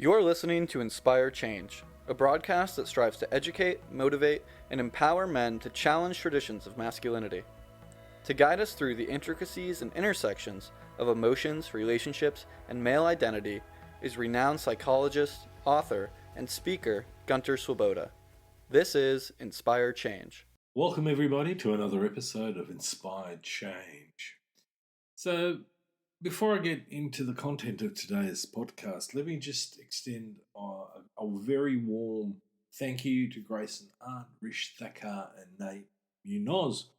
You're listening to Inspire Change, a broadcast that strives to educate, motivate, and empower men to challenge traditions of masculinity. To guide us through the intricacies and intersections of emotions, relationships, and male identity is renowned psychologist, author, and speaker Gunter. This is Inspire Change. Welcome everybody to another episode of Inspired Change. So, before I get into the content of today's podcast, let me just extend a very warm thank you to Grace and Art, Rish Thakkar and Nate Munoz,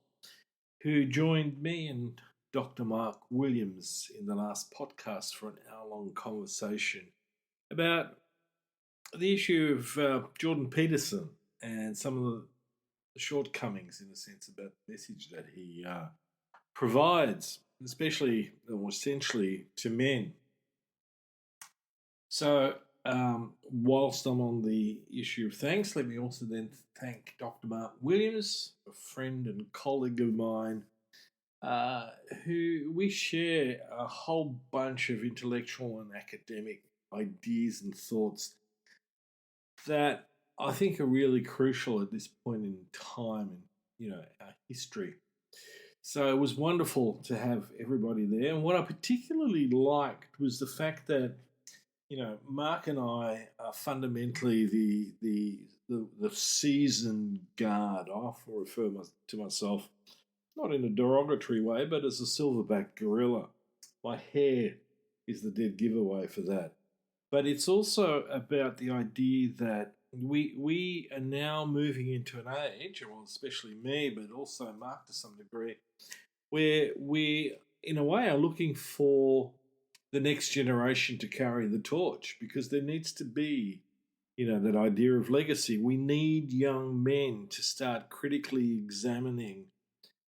who joined me and Dr. Mark Williams in the last podcast for an hour-long conversation about the issue of Jordan Peterson and some of the shortcomings, in a sense, about the message that he provides, especially or essentially to men. So, whilst I'm on the issue of thanks, let me also then thank Dr. Mark Williams, a friend and colleague of mine, who we share a whole bunch of intellectual and academic ideas and thoughts that I think are really crucial at this point in time in our history. So it was wonderful to have everybody there. And what I particularly liked was the fact that, Mark and I are fundamentally the seasoned guard. I often refer to myself, not in a derogatory way, but as a silverback gorilla. My hair is the dead giveaway for that. But it's also about the idea that we are now moving into an age, well, especially me, but also Mark to some degree, where we, in a way, are looking for the next generation to carry the torch, because there needs to be, that idea of legacy. We need young men to start critically examining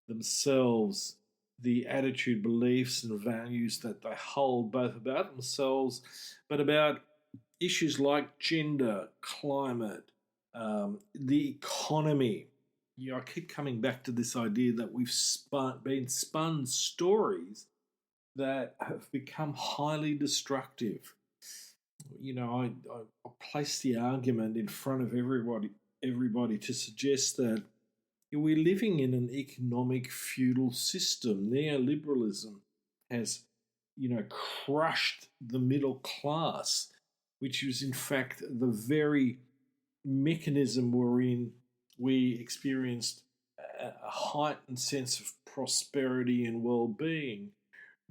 themselves, the attitude, beliefs, and values that they hold, both about themselves, but about issues like gender, climate, the economy. I keep coming back to this idea that we've been spun stories that have become highly destructive. I place the argument in front of everybody to suggest that we're living in an economic feudal system. Neoliberalism has, crushed the middle class, which is in fact the very mechanism wherein we experienced a heightened sense of prosperity and well-being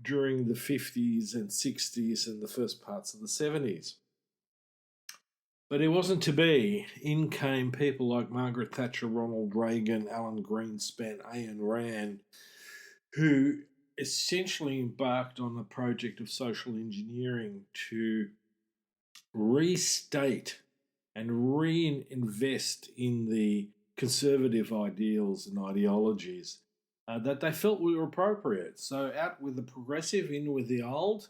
during the 50s and 60s and the first parts of the 70s. But it wasn't to be. In came people like Margaret Thatcher, Ronald Reagan, Alan Greenspan, Ayn Rand, who essentially embarked on a project of social engineering to restate and reinvest in the conservative ideals and ideologies that they felt were appropriate. So out with the progressive, in with the old,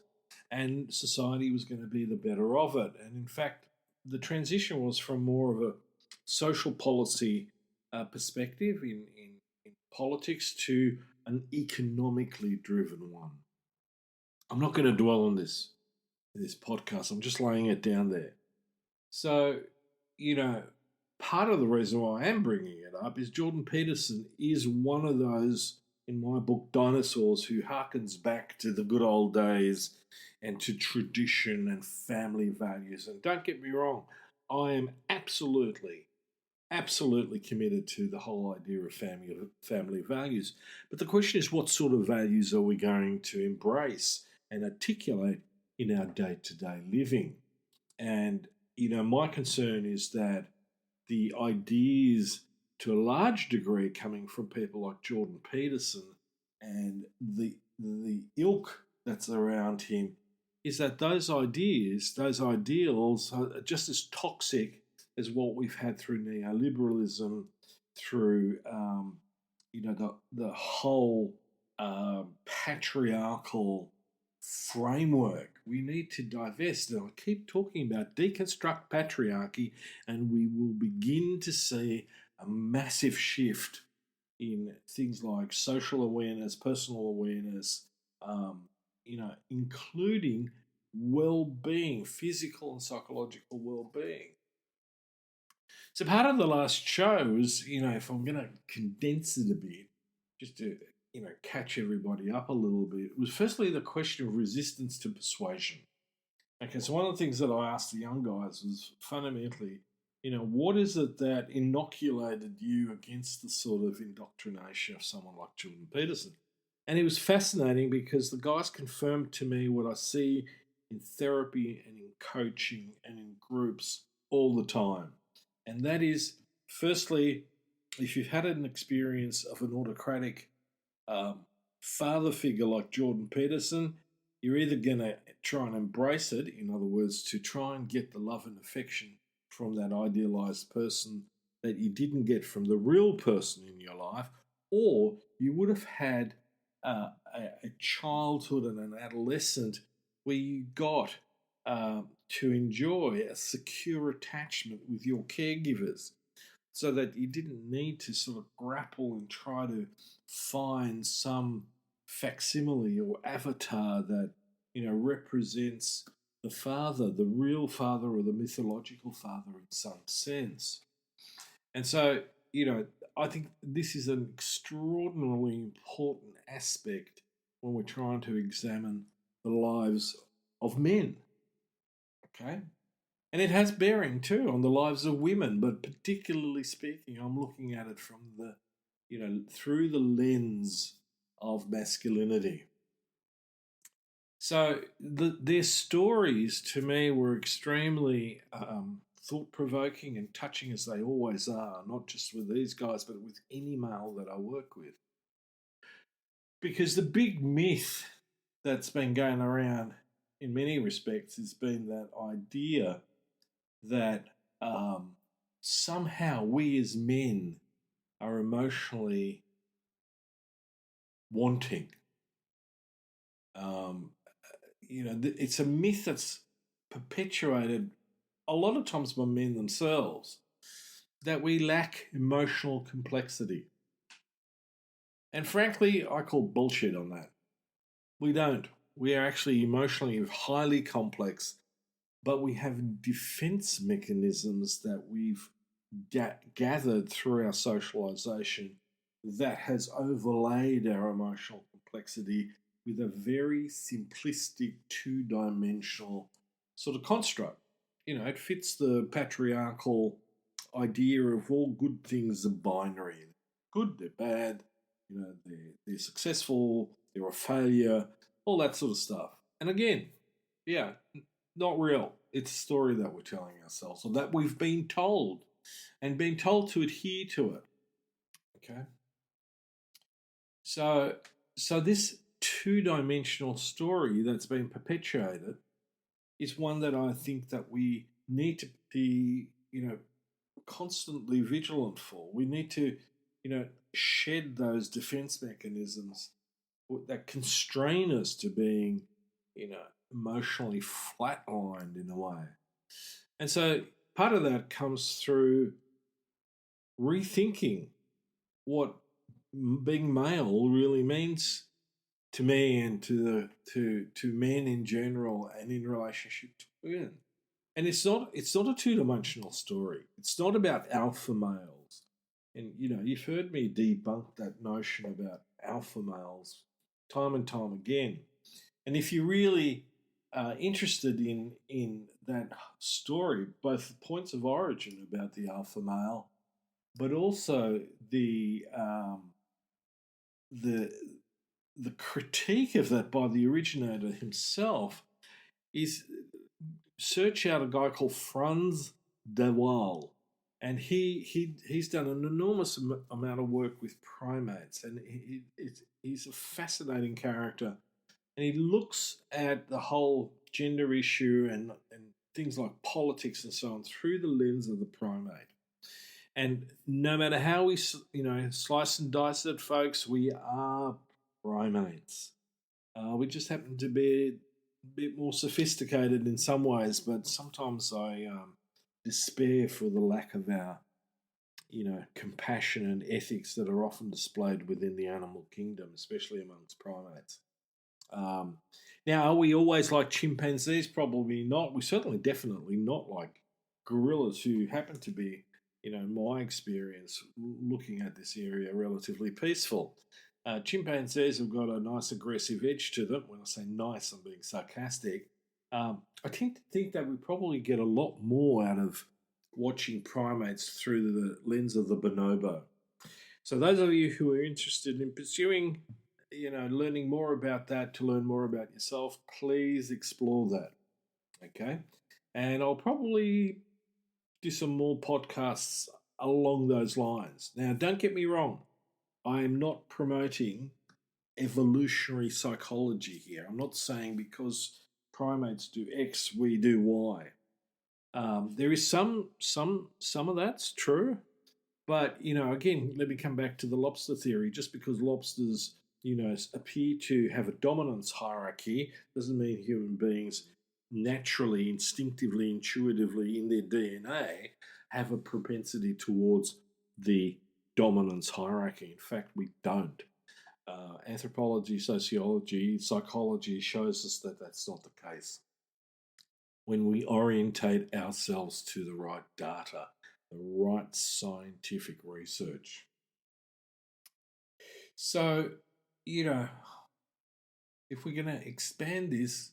and society was going to be the better of it. And in fact, the transition was from more of a social policy perspective in politics to an economically driven one. I'm not going to dwell on this in this podcast. I'm just laying it down there. So, part of the reason why I am bringing it up is Jordan Peterson is one of those, in my book, dinosaurs who harkens back to the good old days and to tradition and family values. And don't get me wrong, I am absolutely committed to the whole idea of family values. But the question is, what sort of values are we going to embrace and articulate in our day-to-day living? And, my concern is that the ideas, to a large degree, coming from people like Jordan Peterson and the ilk that's around him, is that those ideas, those ideals are just as toxic as what we've had through neoliberalism, through the whole patriarchal framework. We need to divest. And I keep talking about deconstruct patriarchy, and we will begin to see a massive shift in things like social awareness, personal awareness, including well-being, physical and psychological well-being. So part of the last show was, if I'm going to condense it a bit, just to, catch everybody up a little bit, it was firstly the question of resistance to persuasion. Okay, so one of the things that I asked the young guys was fundamentally, what is it that inoculated you against the sort of indoctrination of someone like Jordan Peterson? And it was fascinating because the guys confirmed to me what I see in therapy and in coaching and in groups all the time. And that is, firstly, if you've had an experience of an autocratic father figure like Jordan Peterson, you're either going to try and embrace it, in other words, to try and get the love and affection from that idealized person that you didn't get from the real person in your life, or you would have had a childhood and an adolescent where you got to enjoy a secure attachment with your caregivers so that you didn't need to sort of grapple and try to find some facsimile or avatar that represents the father, the real father or the mythological father in some sense. And so, I think this is an extraordinarily important aspect when we're trying to examine the lives of men. Okay? And it has bearing too on the lives of women, but particularly speaking, I'm looking at it from the, through the lens of masculinity. So their stories to me were extremely thought-provoking and touching, as they always are, not just with these guys, but with any male that I work with. Because the big myth that's been going around in many respects has been that idea that somehow we as men are emotionally wanting. It's a myth that's perpetuated a lot of times by men themselves, that we lack emotional complexity. And frankly, I call bullshit on that. We don't. We are actually emotionally highly complex, but we have defense mechanisms that we've gathered through our socialization that has overlaid our emotional complexity with a very simplistic two-dimensional sort of construct. It fits the patriarchal idea of all good things are binary. Good, they're bad, they're successful, they're a failure, all that sort of stuff. And again, not real. It's a story that we're telling ourselves, or that we've been told, and been told to adhere to it. Okay? So this two-dimensional story that's been perpetuated is one that I think that we need to be, constantly vigilant for. We need to, shed those defense mechanisms that constrain us to being, emotionally flatlined in a way. And so part of that comes through rethinking what being male really means to me and to men in general and in relationship to women. And it's not a two-dimensional story. It's not about alpha males. And you've heard me debunk that notion about alpha males time and time again. And if you're really interested in that story, both the points of origin about the alpha male, but also the critique of that by the originator himself, is search out a guy called Franz de Waal. And he's done an enormous amount of work with primates, and he's a fascinating character. And he looks at the whole gender issue and things like politics and so on through the lens of the primate. And no matter how we slice and dice it, folks, we are primates. We just happen to be a bit more sophisticated in some ways, but sometimes I despair for the lack of our, compassion and ethics that are often displayed within the animal kingdom, especially amongst primates. Now, are we always like chimpanzees? Probably not. We're certainly definitely not like gorillas, who happen to be, in my experience, looking at this area, relatively peaceful. Chimpanzees have got a nice aggressive edge to them. When I say nice, I'm being sarcastic. I tend to think that we probably get a lot more out of watching primates through the lens of the bonobo. So those of you who are interested in pursuing, learning more about that, to learn more about yourself, please explore that. Okay. And I'll probably do some more podcasts along those lines. Now, don't get me wrong. I am not promoting evolutionary psychology here. I'm not saying because primates do X, we do Y. There is some of that's true, but again, let me come back to the lobster theory. Just because lobsters, appear to have a dominance hierarchy doesn't mean human beings naturally, instinctively, intuitively in their DNA have a propensity towards the dominance hierarchy. In fact, we don't. Anthropology, sociology, psychology shows us that that's not the case. When we orientate ourselves to the right data, the right scientific research. So, if we're going to expand this,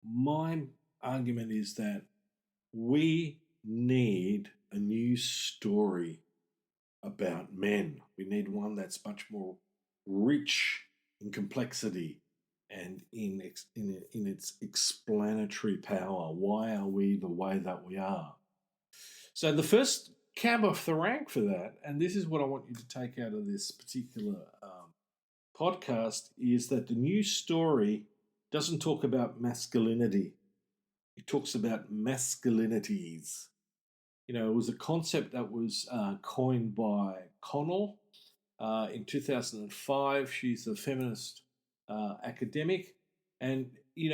my argument is that we need a new story about men. We need one that's much more rich in complexity and in its explanatory power. Why are we the way that we are? So the first cab off the rank for that, and this is what I want you to take out of this particular podcast, is that the new story doesn't talk about masculinity. It talks about masculinities. It was a concept that was coined by Connell in 2005. She's a feminist academic, and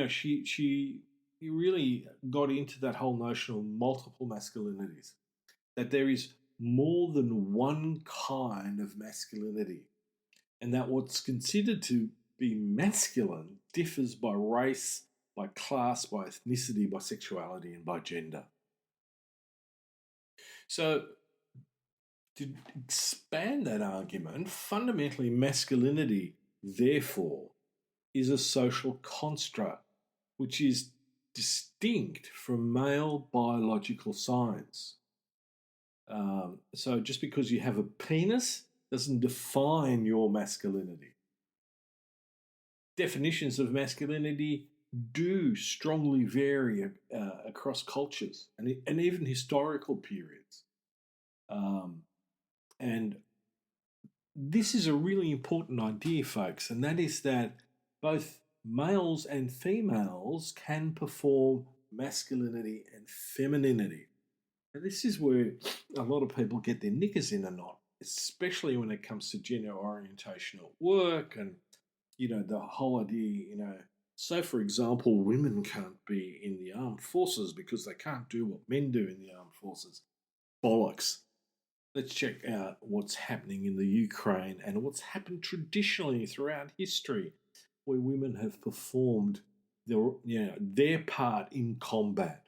she really got into that whole notion of multiple masculinities. That there is more than one kind of masculinity, and that what's considered to be masculine differs by race, by class, by ethnicity, by sexuality, and by gender. So, to expand that argument, fundamentally, masculinity, therefore, is a social construct which is distinct from male biological science. So, just because you have a penis doesn't define your masculinity. Definitions of masculinity do strongly vary across cultures and even historical periods. And this is a really important idea, folks, and that is that both males and females can perform masculinity and femininity. And this is where a lot of people get their knickers in a knot, especially when it comes to gender orientation at work and, the whole idea, so for example, women can't be in the armed forces because they can't do what men do in the armed forces. Bollocks. Let's check out what's happening in the Ukraine and what's happened traditionally throughout history, where women have performed their part in combat.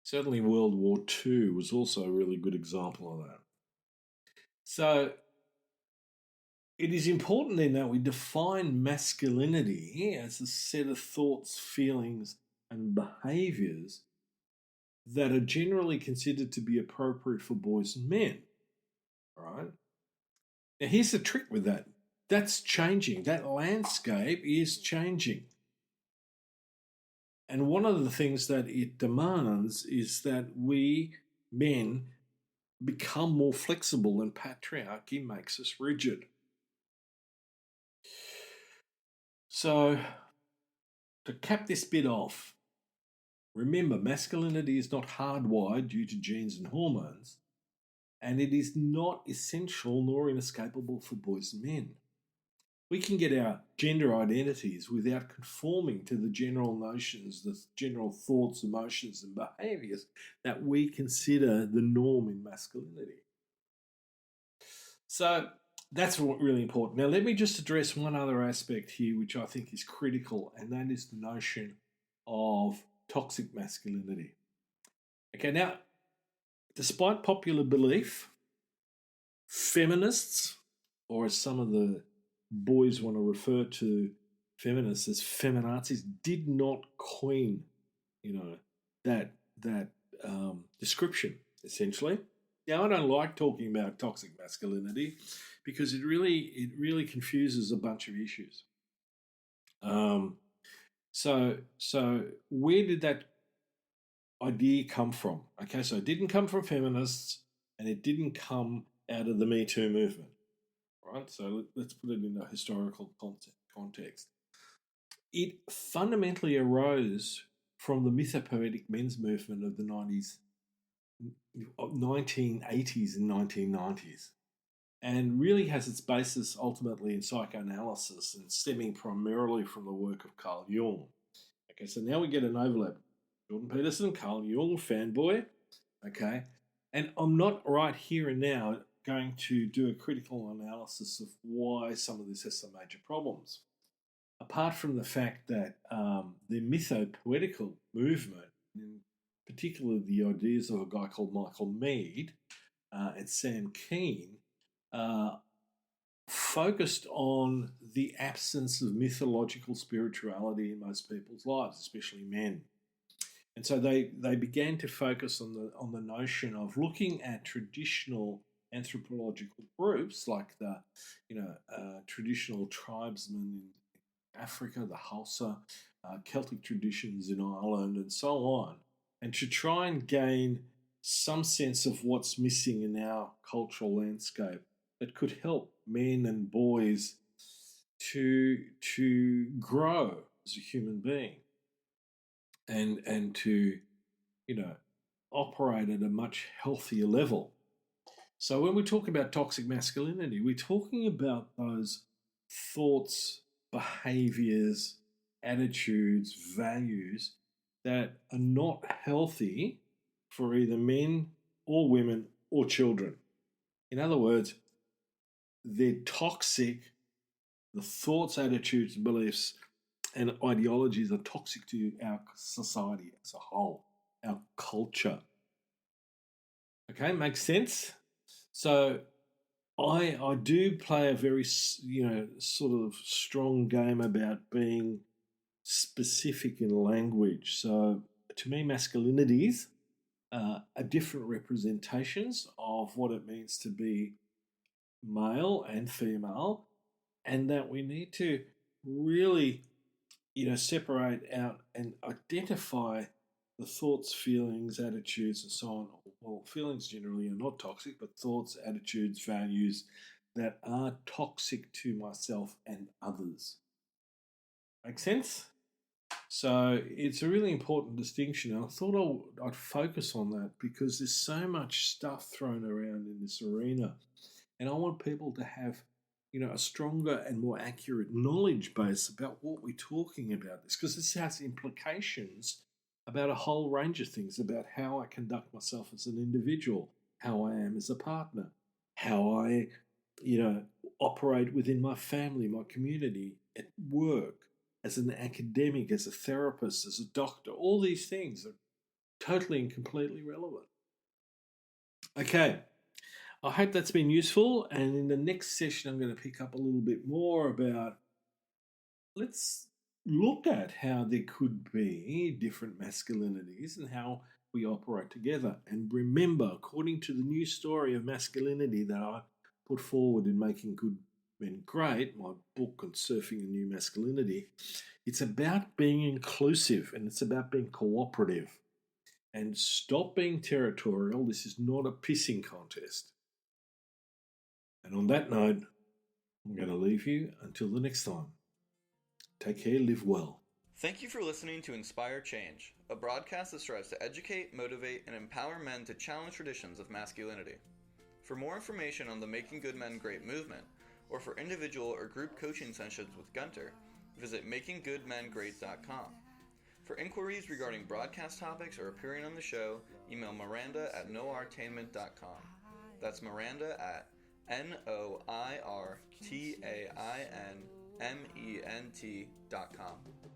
Certainly World War II was also a really good example of that. So it is important then that we define masculinity as a set of thoughts, feelings, and behaviours that are generally considered to be appropriate for boys and men. Right? Now, here's the trick with that. That's changing. That landscape is changing. And one of the things that it demands is that we men become more flexible, and patriarchy makes us rigid. So, to cap this bit off, remember, masculinity is not hardwired due to genes and hormones, and it is not essential nor inescapable for boys and men. We can get our gender identities without conforming to the general notions, the general thoughts, emotions, and behaviours that we consider the norm in masculinity. So, that's really important. Now, let me just address one other aspect here, which I think is critical, and that is the notion of toxic masculinity. Okay, now, despite popular belief, feminists, or as some of the boys want to refer to feminists as feminazis, did not coin, that description. Essentially, now I don't like talking about toxic masculinity because it really confuses a bunch of issues. So where did that idea come from? Okay, so it didn't come from feminists, and it didn't come out of the Me Too movement, right? So let's put it in a historical context. It fundamentally arose from the mythopoetic men's movement of the 1980s and 1990s, and really has its basis ultimately in psychoanalysis and stemming primarily from the work of Carl Jung. Okay, so now we get an overlap. Jordan Peterson, Carl Jung, fanboy. Okay, and I'm not right here and now going to do a critical analysis of why some of this has some major problems. Apart from the fact that the mythopoetical movement, in particular the ideas of a guy called Michael Mead and Sam Keen, focused on the absence of mythological spirituality in most people's lives, especially men. And so they began to focus on the notion of looking at traditional anthropological groups like the traditional tribesmen in Africa, the Hausa, Celtic traditions in Ireland, and so on, and to try and gain some sense of what's missing in our cultural landscape that could help men and boys to grow as a human being and to operate at a much healthier level. So when we talk about toxic masculinity, we're talking about those thoughts, behaviors, attitudes, values that are not healthy for either men or women or children. In other words, they're toxic. The thoughts, attitudes, beliefs, and ideologies are toxic to our society as a whole, our culture. Okay, makes sense? So I do play a very sort of strong game about being specific in language. So to me, masculinities are different representations of what it means to be male and female, and that we need to really separate out and identify the thoughts, feelings, attitudes, and so on. Well, feelings generally are not toxic, but thoughts, attitudes, values that are toxic to myself and others. Make sense? So it's a really important distinction. And I thought I'd focus on that because there's so much stuff thrown around in this arena. And I want people to have a stronger and more accurate knowledge base about what we're talking about this, because this has implications about a whole range of things, about how I conduct myself as an individual, how I am as a partner, how I, operate within my family, my community, at work, as an academic, as a therapist, as a doctor. All these things are totally and completely relevant. Okay. I hope that's been useful, and in the next session I'm going to pick up a little bit more about, let's look at how there could be different masculinities and how we operate together. And remember, according to the new story of masculinity that I put forward in Making Good Men Great, my book on surfing a new masculinity, it's about being inclusive and it's about being cooperative. And stop being territorial. This is not a pissing contest. And on that note, I'm going to leave you until the next time. Take care, live well. Thank you for listening to Inspire Change, a broadcast that strives to educate, motivate, and empower men to challenge traditions of masculinity. For more information on the Making Good Men Great movement, or for individual or group coaching sessions with Gunter, visit makinggoodmengreat.com. For inquiries regarding broadcast topics or appearing on the show, email Miranda at noartainment.com. That's Miranda at NOIRTAINMENT.com.